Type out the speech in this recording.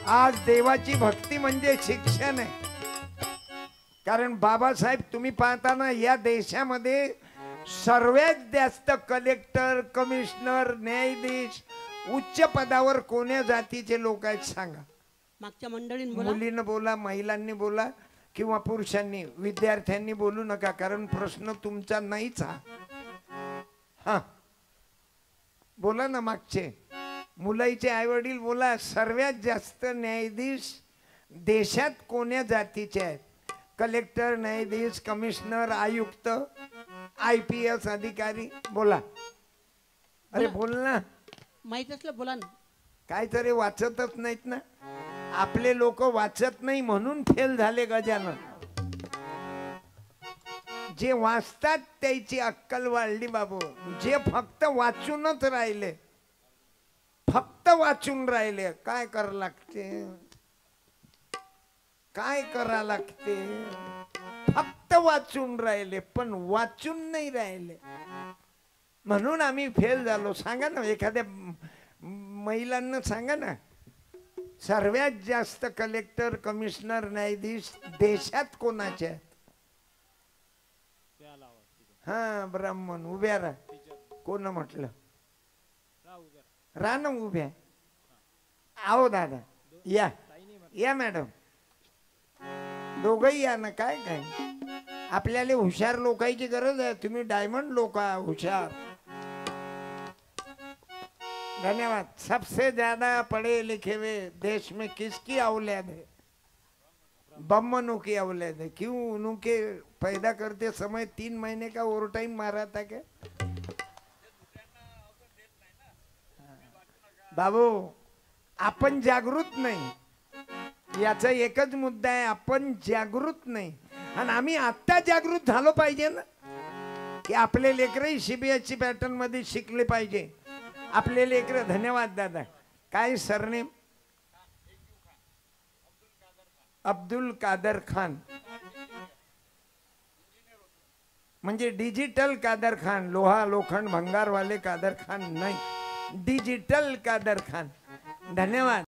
आज देवाची भक्ती म्हणजे शिक्षण आहे. कारण बाबासाहेब तुम्ही पाहताना या देशामध्ये सर्वात जास्त कलेक्टर, कमिशनर, न्यायाधीश उच्च पदावर कोण्या जातीचे लोक आहेत सांगा. मागच्या मंडळींनी बोला, मुलींनी बोला, महिलांनी बोला किंवा पुरुषांनी, विद्यार्थ्यांनी बोलू नका कारण प्रश्न तुमचा नाहीच हा. हा बोला ना, मागचे मुलाईचे आई वडील बोला. सर्वात जास्त न्यायाधीश देशात कोण्या जातीचे आहेत? कलेक्टर, न्यायाधीश, कमिशनर, आयुक्त, IPS अधिकारी बोला. अरे बोल ना, माहित असलं बोला ना. काहीतरी वाचतच नाहीत ना. आपले लोक वाचत नाही म्हणून फेल झाले गजानन. जे वाचतात त्याची अक्कल वाढली बाबू. जे फक्त वाचूनच राहिले, फक्त वाचून राहिले, काय करा लागते, काय करा लागते? फक्त वाचून राहिले पण वाचून नाही राहिले म्हणून आम्ही फेल झालो. सांगा ना एखाद्या महिलांना, सांगा ना सर्वात जास्त कलेक्टर, कमिशनर, न्यायाधीश देशात कोणाचे आहेत? हा ब्राह्मण. उभ्या राहा. कोण म्हटलं? राहा ना उभ्या. आओ दादा या, या मॅडम, दोघही या ना. काय काय आपल्याला हुशार लोकांची गरज आहे. तुम्ही डायमंड लोक हुशार. धन्यवाद. सबसे ज्यादा पढ़े लिखे हुए देश में किसकी औलाद है? ब्राह्मणों की औलाद है. क्यों? उनके पैदा करते समय 3 महीने का ओवर टाइम मारा था क्या? बाबू आपण जागृत नाही, याचा एकच मुद्दा आहे. आपण जागृत नाही आणि आम्ही आता जागृत झालो पाहिजे ना की आपले लेकरही CBSE पॅटर्न मध्ये शिकले पाहिजे. आपले लेकर. धन्यवाद दादा. काय सरनेम? अब्दुल कादर खान. म्हणजे डिजिटल कादर खान, लोहा लोखंड भंगार वाले कादर खान नाही, डिजिटल कादर खान. धन्यवाद.